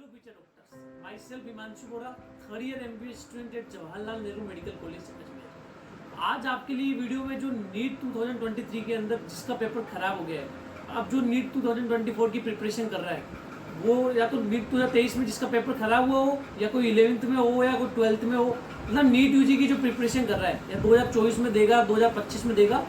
Hello future doctors. Myself Himanshu Bora, third year MBA student at Jawaharlal Nehru medical college Ajmer. आज आपके लिए video में जो नीट 2023 के अंदर जिसका पेपर खराब हो गया है, अब जो नीट 2024 की प्रिपरेशन कर रहा है वो या तो नीट 2023 में जिसका पेपर खराब हुआ हो या कोई 11th में हो या कोई 12th में हो, मतलब नीट यूजी की जो प्रिपरेशन कर रहा है या 2024 में देगा 2025 में देगा,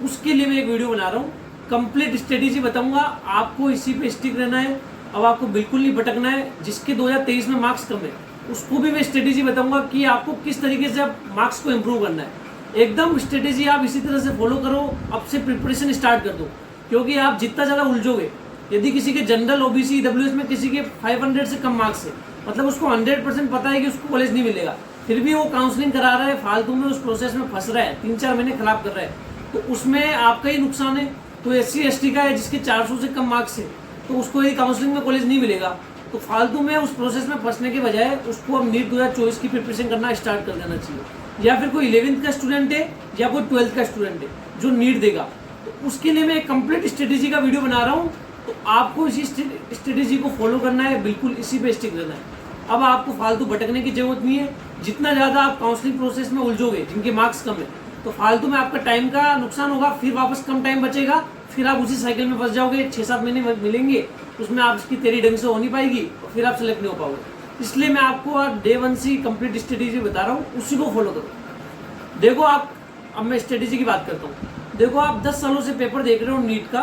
उसके लिए मैं एक वीडियो बना रहा हूँ। कंप्लीट स्ट्रेटेजी बताऊंगा, आपको इसी पे स्टिक रहना है। अब आपको बिल्कुल नहीं भटकना है। जिसके 2023 में मार्क्स कम है उसको भी मैं स्ट्रेटेजी बताऊंगा कि आपको किस तरीके से आप मार्क्स को इम्प्रूव करना है। एकदम स्ट्रेटेजी आप इसी तरह से फॉलो करो, अब से प्रिपरेशन स्टार्ट कर दो, क्योंकि आप जितना ज़्यादा उलझोगे, यदि किसी के जनरल ओबीसी ईडब्ल्यूएस में किसी के 500 से कम मार्क्स है, मतलब उसको 100% पता है कि उसको कॉलेज नहीं मिलेगा, फिर भी वो काउंसलिंग करा रहा है, फालतू में उस प्रोसेस में फंस रहा है, 3-4 महीने खराब कर रहा है, तो उसमें आपका ही नुकसान है। तो SC/ST का है जिसके 400 से कम मार्क्स है, तो उसको यदि काउंसलिंग में कॉलेज नहीं मिलेगा, तो फालतू में उस प्रोसेस में फंसने के बजाय उसको अब नीट 2024 की प्रिपरेशन करना स्टार्ट कर देना चाहिए। या फिर कोई 11th का स्टूडेंट है या कोई 12th का स्टूडेंट है जो नीट देगा, तो उसके लिए मैं एक कंप्लीट स्ट्रेटेजी का वीडियो बना रहा हूँ। तो आपको इसी स्ट्रेटेजी को फॉलो करना है, बिल्कुल इसी पे स्टिक रहना है। अब आपको फालतू भटकने की जरूरत नहीं है। जितना ज़्यादा आप काउंसलिंग प्रोसेस में उलझोगे, जिनके मार्क्स कम है, तो फालतू में आपका टाइम का नुकसान होगा, फिर वापस कम टाइम बचेगा, फिर आप उसी साइकिल में फंस जाओगे। 6-7 महीने मिलेंगे, उसमें आपकी तैयारी ढंग से हो नहीं पाएगी और फिर आप सेलेक्ट नहीं हो पाओगे। इसलिए मैं आपको आज डे 1 से कंप्लीट स्ट्रेटेजी बता रहा हूँ, उसी को फॉलो करो। देखो आप, अब मैं स्ट्रेटेजी की बात करता हूँ। देखो आप 10 सालों से पेपर देख रहे हो नीट का।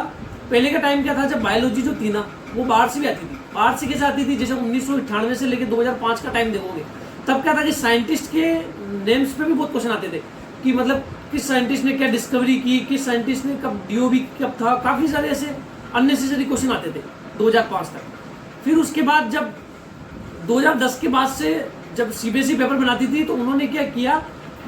पहले का टाइम क्या था, जब बायोलॉजी जो थी ना वो बाहर से भी आती थी। बाहर से कैसे आती थी, जैसे 1998 से लेकर 2005 का टाइम देखोगे, तब क्या था कि साइंटिस्ट के नेम्स पे भी बहुत क्वेश्चन आते थे कि मतलब किस साइंटिस्ट ने क्या डिस्कवरी की, किस साइंटिस्ट ने कब DOB कब था, काफ़ी सारे ऐसे अननेसेसरी क्वेश्चन आते थे 2005 तक। फिर उसके बाद जब 2010 के बाद से जब CBSE पेपर बनाती थी, तो उन्होंने क्या किया,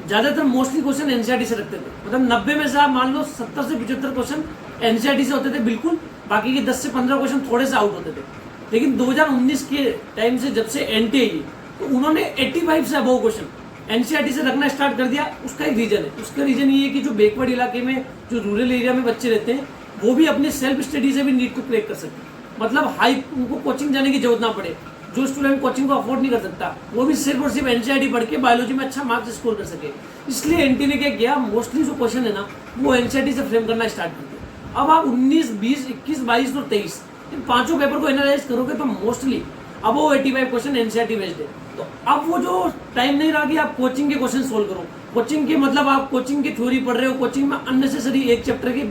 ज़्यादातर मोस्टली क्वेश्चन NCERT से रखते थे। मतलब 90 में से आप मान लो 70 से 75 क्वेश्चन NCERT से होते थे बिल्कुल, बाकी के 10 से 15 क्वेश्चन थोड़े से आउट होते थे। लेकिन 2019 के टाइम से जब से NT आई, तो उन्होंने 85 से अबव क्वेश्चन NCERT से रखना स्टार्ट कर दिया। उसका एक रीजन है, उसका रीजन ये है कि जो बैकवर्ड इलाके में, जो रूरल एरिया में बच्चे रहते हैं, वो भी अपने सेल्फ स्टडी से भी नीट को क्रैक कर सकते हैं। मतलब हाई उनको कोचिंग जाने की जरूरत ना पड़े। जो स्टूडेंट कोचिंग को अफोर्ड नहीं कर सकता, वो भी सिर्फ और सिर्फ NCERT पढ़ के बायोलॉजी में अच्छा मार्क्स स्कोर कर सके। इसलिए NT ने क्या किया, मोस्टली जो क्वेश्चन है ना वो NCERT से फ्रेम करना स्टार्ट कर दिया। अब आप 19, 20, 21, 22 और 23 इन पांचों पेपर को एनालाइज करोगे तो मोस्टली अब वो 85 क्वेश्चन NCERT बेस्ड है। तो अब वो जो टाइम नहीं रहा कि आप कोचिंग के क्वेश्चन सोल्व करो। कोचिंग के मतलब आप कोचिंग की थ्योरी पढ़ रहे हो, कोचिंग में अननेसेसरी एक चैप्टर की,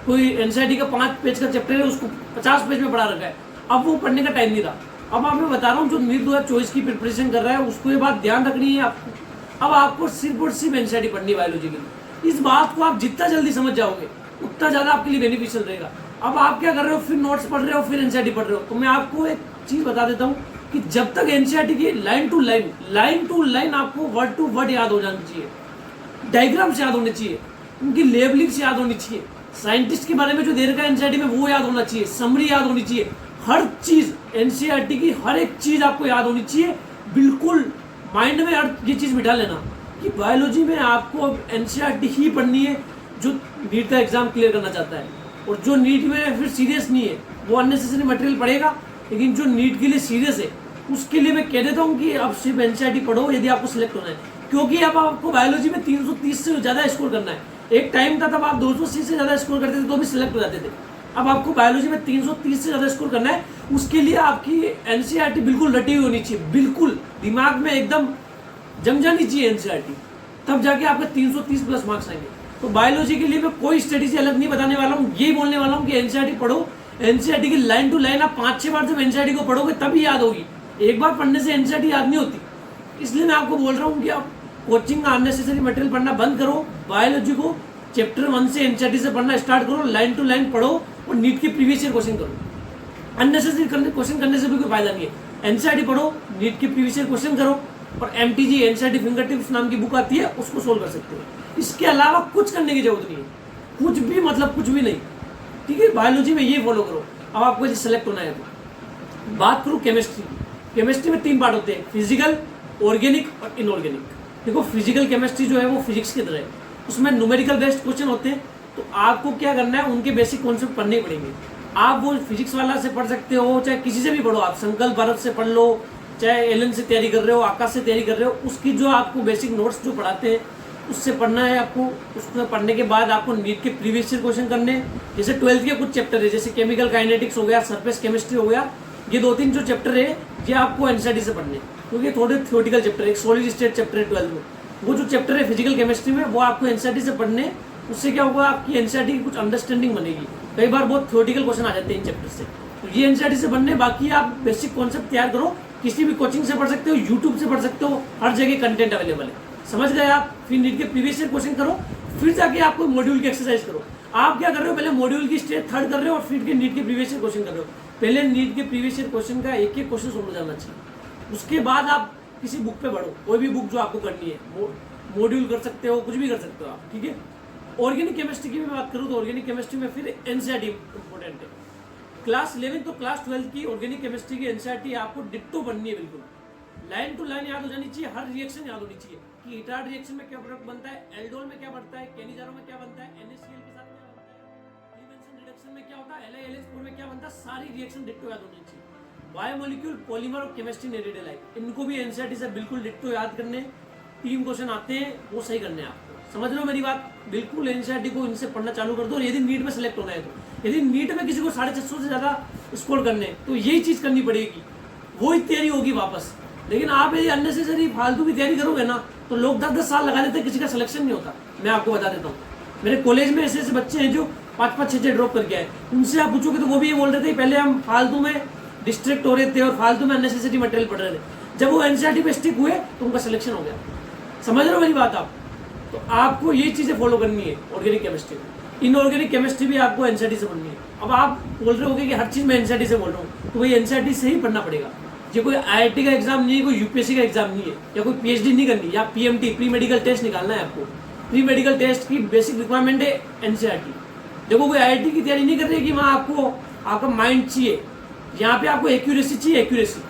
कोई NCERT का 5 पेज का चैप्टर है, उसको 50 पेज में पढ़ा रखा है। अब वो पढ़ने का टाइम नहीं रहा। अब मैं बता रहा हूँ जो नीट 2024 की प्रिपरेशन कर रहा है उसको ये बात ध्यान रखनी है आपको। अब आपको सिर्फ और सिर्फ NCERT पढ़नी है बायोलॉजी के लिए। इस बात को आप जितना जल्दी समझ जाओगे उतना ज़्यादा आपके लिए बेनिफिशियल रहेगा। अब आप क्या कर रहे हो, फिर नोट्स पढ़ रहे हो, फिर NCERT पढ़ रहे हो। तो मैं आपको एक चीज़ बता देता हूँ कि जब तक NCERT की लाइन टू लाइन आपको वर्ड टू वर्ड याद हो जानी चाहिए, डायग्राम से याद होने चाहिए, उनकी लेबलिंग से याद होनी चाहिए, साइंटिस्ट के बारे में जो दे रखा है NCERT में वो याद होना चाहिए, समरी याद होनी चाहिए, हर चीज़ NCERT की हर एक चीज़ आपको याद होनी चाहिए। बिल्कुल माइंड में हर ये चीज़ बिठा लेना कि बायोलॉजी में आपको अब NCERT ही पढ़नी है जो नीट का एग्जाम क्लियर करना चाहता है। और जो नीट में फिर सीरियस नहीं है वो अननेसेसरी मटेरियल पढ़ेगा, लेकिन जो नीट के लिए सीरियस है उसके लिए मैं कह देता हूँ कि अब सिर्फ NCERT पढ़ो यदि आपको सिलेक्ट होना है। क्योंकि अब आपको बायोलॉजी में 330 से ज़्यादा स्कोर करना है। एक टाइम था तब आप 280 से ज़्यादा स्कोर करते थे तो भी सिलेक्ट हो जाते थे। अब आपको बायोलॉजी में 330 से ज़्यादा स्कोर करना है। उसके लिए आपकी NCERT बिल्कुल रटी हुई होनी चाहिए, बिल्कुल दिमाग में एकदम जम जानी चाहिए NCERT, तब जाके आपके 330 प्लस मार्क्स आएंगे। तो बायोलॉजी के लिए मैं कोई स्ट्रेटेजी अलग नहीं बताने वाला हूँ, यही बोलने वाला हूँ कि NCERT पढ़ो। NCERT की लाइन टू लाइन आप 5-6 बार जब NCERT को पढ़ोगे तभी याद होगी। एक बार पढ़ने से NCERT याद नहीं होती। इसलिए मैं आपको बोल रहा हूँ कि आप कोचिंग का अननेसेसरी मटेरियल पढ़ना बंद करो, बायोलॉजी को चैप्टर 1 से NCERT से पढ़ना स्टार्ट करो, लाइन टू लाइन पढ़ो और नीट के प्रीवियस ईयर क्वेश्चन करो। अननेसेसरी क्वेश्चन करने से भी कोई फायदा नहीं है। NCERT पढ़ो, नीट के प्रीवियस ईयर क्वेश्चन करो, और MTG NCERT फिंगर टिप्स नाम की बुक आती है, उसको सोल्व कर सकते हो। इसके अलावा कुछ करने की जरूरत नहीं है, कुछ भी, मतलब कुछ भी नहीं। ठीक है, बायोलॉजी में ये फॉलो करो। अब आपको यदि सेलेक्ट होना है तो बात करूँ केमिस्ट्री की। केमिस्ट्री में 3 पार्ट होते हैं, फिजिकल, ऑर्गेनिक और इनऑर्गेनिक। देखो फिजिकल केमिस्ट्री जो है वो फिजिक्स की तरह है, उसमें न्यूमेरिकल बेस्ड क्वेश्चन होते हैं। तो आपको क्या करना है, उनके बेसिक कॉन्सेप्ट पढ़ने पड़ेंगे। आप वो फिजिक्स वाला से पढ़ सकते हो, चाहे किसी से भी पढ़ो, आप संकल्प भारत से पढ़ लो, चाहे एलन से तैयारी कर रहे हो, आकाश से तैयारी कर रहे हो, उसकी जो आपको बेसिक नोट्स जो पढ़ाते हैं उससे पढ़ना है आपको। उसमें पढ़ने के बाद आपको नीट के प्रीवियस ईयर क्वेश्चन करने, जैसे 12th के कुछ चैप्टर है, जैसे केमिकल काइनेटिक्स हो गया, सरफेस केमिस्ट्री हो गया, ये 2-3 जो चैप्टर है ये आपको एनसीईआरटी से पढ़ने, क्योंकि थोड़े थ्योरेटिकल चैप्टर है। एक सॉलिड स्टेट चैप्टर है 12th में, वो जो चैप्टर है फिजिकल केमिस्ट्री में, वो आपको एनसीईआरटी से पढ़ने। उससे क्या होगा, आपकी एनसीईआरटी की कुछ अंडरस्टैंडिंग बनेगी। कई बार बहुत थ्योरेटिकल क्वेश्चन आ जाते हैं इन चैप्टर से, तो ये एनसीईआरटी से पढ़ने। बाकी आप बेसिक कॉन्सेप्ट तैयार करो, किसी भी कोचिंग से पढ़ सकते हो, यूट्यूब से पढ़ सकते हो, हर जगह कंटेंट अवेलेबल है। समझ गए आप? फिर नीट के प्रीवियस ईयर क्वेश्चन करो, फिर जाके आपको मॉड्यूल की एक्सरसाइज करो। आप क्या कर रहे हो, पहले मॉड्यूल की स्टेज 3rd कर रहे हो और फिर के नीट के प्रीवियस ईयर क्वेश्चन कर रहे हो। पहले नीट के प्रीवियस ईयर क्वेश्चन का एक एक क्वेश्चन सोल्व हो जाना चाहिए, उसके बाद आप किसी बुक पे पढ़ो, कोई भी बुक जो आपको करनी है, मॉड्यूल कर सकते हो, कुछ भी कर सकते हो आप, ठीक है। ऑर्गेनिक केमिस्ट्री की भी बात करूँ तो ऑर्गेनिक केमिस्ट्री में फिर एनसीईआरटी इंपॉर्टेंट है। क्लास 11 तो क्लास 12 की ऑर्गेनिक केमिस्ट्री की एनसीईआरटी आपको डिट्टो बननी है, बिल्कुल लाइन टू लाइन याद हो जानी चाहिए, हर रिएक्शन याद होनी चाहिए कि इटार्ड रिएक्शन में क्या प्रोडक्ट बनता है, एल्डोल में क्या बनता है, केनिजारो में क्या बनता है, NaCl के साथ क्या बनता है, लीवेंसन रिडक्शन में क्या होता है, LiLH4 में क्या बनता है, सारी रिएक्शन डिट्टो याद होनी चाहिए। बायोमोलिक्यूल, पॉलीमर और केमिस्ट्री इन एवरीडे लाइफ, इनको भी एनसीईआरटी से बिल्कुल डिट्टो याद करने। 3 क्वेश्चन आते हैं, वो सही करने हैं आपको। समझ लो मेरी बात, बिल्कुल एनसीईआरटी को इनसे पढ़ना चालू कर दो। और यदि नीट में सेलेक्ट होना है तो, यदि नीट में किसी को 650 से ज्यादा स्कोर करने, तो यही चीज करनी पड़ेगी, वही तैयारी होगी वापस। लेकिन आप यदि अननेसेसरी फालतू की तैयारी करोगे ना, तो लोग 10-10 साल लगा देते हैं, किसी का सिलेक्शन नहीं होता। मैं आपको बता देता हूँ, मेरे कॉलेज में ऐसे ऐसे बच्चे हैं जो 5-5, 6-6 ड्रॉप करके आए। उनसे आप पूछोगे तो वो भी ये बोल रहे थे पहले हम फालतू में डिस्ट्रैक्ट हो रहे थे और फालतू में अननेसेसरी मटेरियल पढ़ रहे थे। जब वो एनसीईआरटी पे स्टिक हुए तो उनका सिलेक्शन हो गया। समझ रहे हो मेरी बात आप? तो आपको ये चीजें फॉलो करनी है ऑर्गेनिक केमिस्ट्री में। इनऑर्गेनिक केमिस्ट्री भी आपको एनसीईआरटी से पढ़नी है। अब आप बोल रहे होगे कि हर चीज में एनसीईआरटी से बोल रहा हूँ, तो वही एनसीईआरटी से ही पढ़ना पड़ेगा। ये कोई आईआईटी का एग्जाम नहीं है, कोई यूपीएससी का एग्जाम नहीं है, या कोई पीएचडी नहीं करनी, या पीएमटी प्री मेडिकल टेस्ट निकालना है आपको। प्री मेडिकल टेस्ट की बेसिक रिक्वायरमेंट है एनसीईआरटी। देखो कोई आईआईटी की तैयारी नहीं कर रही है कि वहाँ आपको आपका माइंड चाहिए, यहाँ पे आपको एक्यूरेसी चाहिए। एक्यूरेसी,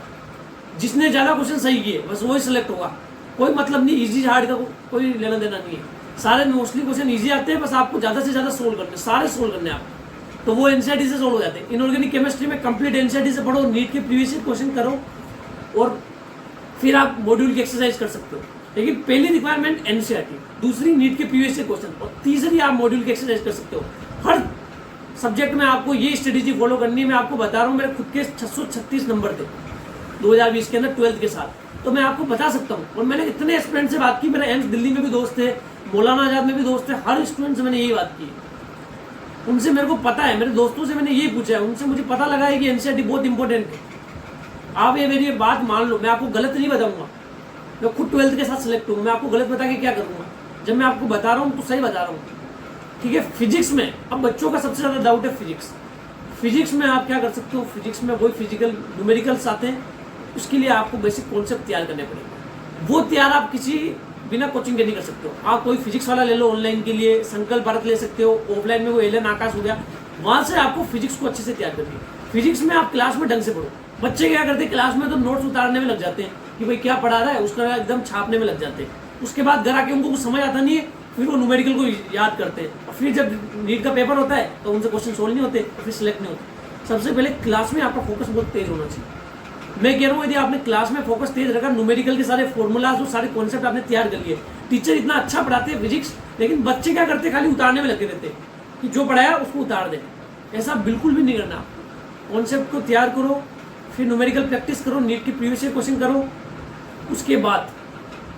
जिसने ज्यादा क्वेश्चन सही किए बस वही सिलेक्ट होगा। कोई मतलब नहीं इजी हार्ड का कोई लेना देना नहीं है, सारे मोस्टली क्वेश्चन इजी आते हैं, बस आपको ज्यादा से ज्यादा सोल्व करने, सारे सोल्व करने आप, तो वो एनसीईआरटी से सोल्व हो जाते हैं। इनऑर्गेनिक केमिस्ट्री में कंप्लीट एनसीईआरटी से पढ़ो, नीट के प्रीवियस ईयर क्वेश्चन करो और फिर आप मॉड्यूल की एक्सरसाइज कर सकते हो। लेकिन पहली रिक्वायरमेंट एनसीईआरटी, दूसरी नीट के प्रीवियस ईयर क्वेश्चन, और तीसरी आप मॉड्यूल की एक्सरसाइज कर सकते हो। हर सब्जेक्ट में आपको ये स्ट्रेटेजी फॉलो करनी है। मैं आपको बता रहा हूँ, मेरे खुद के 636 नंबर थे 2020 के अंदर 12th के साथ, तो मैं आपको बता सकता हूँ। और मैंने इतने स्टूडेंट से बात की, मेरे एम्स दिल्ली में भी दोस्त थे, मौलाना आजाद में भी दोस्त थे, हर स्टूडेंट से मैंने यही बात की। उनसे मेरे को पता है, मेरे दोस्तों से मैंने यही पूछा है, उनसे मुझे पता लगा है कि एनसीईआरटी बहुत इंपॉर्टेंट है। आप ये मेरी बात मान लो, मैं आपको गलत नहीं बताऊंगा। मैं खुद 12th के साथ सिलेक्ट हूँ, मैं आपको गलत बता के क्या करूँगा? जब मैं आपको बता रहा हूँ तो सही बता रहा हूँ, ठीक है। फिजिक्स में अब बच्चों का सबसे ज़्यादा डाउट है फिजिक्स। फिजिक्स में आप क्या कर सकते हो, फिजिक्स में वही फिजिकल न्यूमेरिकल्स आते हैं, उसके लिए आपको बेसिक कॉन्सेप्ट तैयार करने पड़ेंगे। वो तैयार आप किसी बिना कोचिंग के नहीं कर सकते हो। आप कोई फिजिक्स वाला ले लो ऑनलाइन के लिए, संकल्प भारत ले सकते हो, ऑफलाइन में वो एलन आकाश हो गया, वहां से आपको फिजिक्स को अच्छे से तैयार करनी है। फिजिक्स में आप क्लास में ढंग से पढ़ो। बच्चे क्या करते हैं, क्लास में तो नोट्स उतारने में लग जाते हैं कि भाई क्या पढ़ा रहा है, उसका एकदम छापने में लग जाते हैं। उसके बाद घर आके उनको कुछ समझ आता नहीं है, फिर वो न्यूमेरिकल को याद करते हैं, और फिर जब नीट का पेपर होता है तो उनसे क्वेश्चन सोल्व नहीं होते, फिर सिलेक्ट नहीं होते। सबसे पहले क्लास में आपका फोकस बहुत तेज होना चाहिए। मैं कह रहा हूँ, यदि आपने क्लास में फोकस तेज रखा, न्यूमेरिकल के सारे फॉर्मूलाज और सारे कॉन्सेप्ट आपने तैयार कर लिए, टीचर इतना अच्छा पढ़ाते हैं फिजिक्स, लेकिन बच्चे क्या करते हैं, खाली उतारने में लगे रहते हैं कि जो पढ़ाया उसको उतार दे। ऐसा बिल्कुल भी नहीं करना। कॉन्सेप्ट को तैयार करो, फिर न्यूमेरिकल प्रैक्टिस करो, नीट की प्रीवियस ईयर क्वेश्चन करो, उसके बाद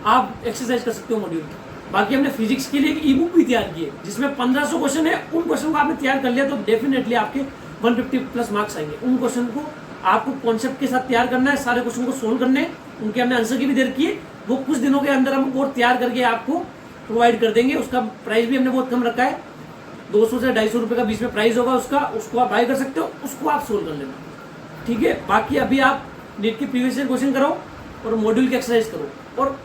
आप एक्सरसाइज कर सकते हो मॉड्यूल की। बाकी हमने फिजिक्स के लिए एक ई बुक भी तैयार की है जिसमें 1500 क्वेश्चन है। उन क्वेश्चन को आपने तैयार कर लिया तो डेफिनेटली आपके 150+ मार्क्स आएंगे। उन क्वेश्चन को आपको कॉन्सेप्ट के साथ तैयार करना है, सारे क्वेश्चन को सोल्व करने हैं, उनके हमने आंसर की भी देर की है। वो कुछ दिनों के अंदर हम और तैयार करके आपको प्रोवाइड कर देंगे। उसका प्राइस भी हमने बहुत कम रखा है, 200 से 250 रुपये का बीच में प्राइस होगा उसका, उसको आप बाय कर सकते हो, उसको आप सोल्व कर लेना, ठीक है। बाकी अभी आप नीट की प्रीवियस ईयर क्वेश्चन करो और मॉड्यूल की एक्सरसाइज करो, और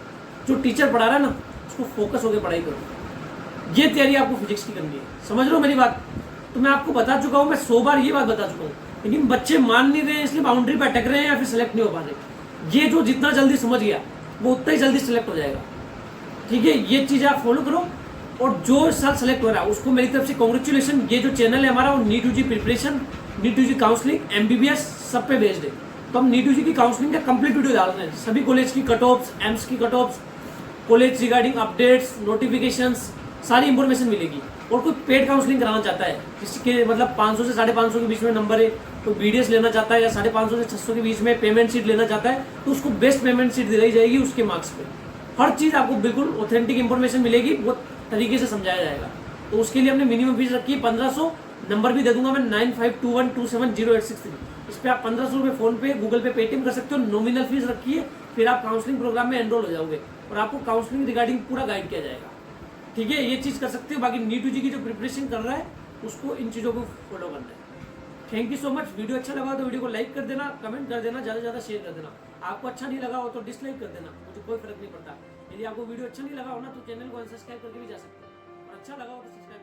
जो टीचर पढ़ा रहा है ना उसको फोकस होकर पढ़ाई करो। ये तैयारी आपको फिजिक्स की करनी है। समझ लो मेरी बात? तो मैं आपको बता चुका हूँ, मैं 100 बार ये बात बता चुका हूँ, लेकिन बच्चे मान नहीं रहे हैं, इसलिए बाउंड्री पर अटक रहे हैं या फिर सिलेक्ट नहीं हो पा रहे। ये जो जितना जल्दी समझ गया वो उतना ही जल्दी सिलेक्ट हो जाएगा, ठीक है। ये चीज़ आप फॉलो करो और जो इस साल सेलेक्ट हो रहा है उसको मेरी तरफ से कॉन्ग्रेचुलेशन। ये जो चैनल है हमारा वो NEET UG preparation, NEET UG counselling, MBBS सब पे बेस्ड है। तो हम नीट यूजी की काउंसलिंग का कंप्लीट वीडियो डाल रहे हैं, सभी कॉलेज की कट ऑफ्स, एम्स की cut offs, college regarding updates, notifications, सारी इंफॉर्मेशन मिलेगी। और कोई पेड काउंसलिंग कराना चाहता है, जिसके मतलब 500 से 550 के बीच में नंबर है, तो बीडीएस लेना चाहता है या 550 से 600 के बीच में पेमेंट सीट लेना चाहता है, तो उसको बेस्ट पेमेंट सीट दिलाई जाएगी उसके मार्क्स पे। हर चीज़ आपको बिल्कुल ऑथेंटिक इंफॉर्मेशन मिलेगी, बहुत तरीके से समझाया जाएगा। तो उसके लिए हमने मिनिमम फीस रखी है 1500। नंबर भी दे दूंगा मैं 9521270863। इस पर आप 1500 रुपये फोन पे, गूगल पे, पेटीएम कर सकते हो। नॉमिनल फीस रखी है, फिर आप काउंसलिंग प्रोग्राम में एनरोल हो जाओगे और आपको काउंसलिंग रिगार्डिंग पूरा गाइड किया जाएगा। ठीक है, ये चीज़ कर सकते हो। बाकी नीट यूजी की जो प्रिपरेशन कर रहा है उसको इन चीज़ों को फॉलो करना है। Thank you so much. Video अच्छा लगा तो वीडियो को लाइक कर देना, कमेंट कर देना, ज़्यादा से ज़्यादा शेयर कर देना। आपको अच्छा नहीं लगा हो तो डिसलाइक कर देना, मुझे कोई फर्क नहीं पड़ता। यदि आपको वीडियो अच्छा नहीं लगा हो ना तो चैनल को अनसब्सक्राइब करके भी जा सकते हो, और अच्छा लगा हो तो सब्सक्राइब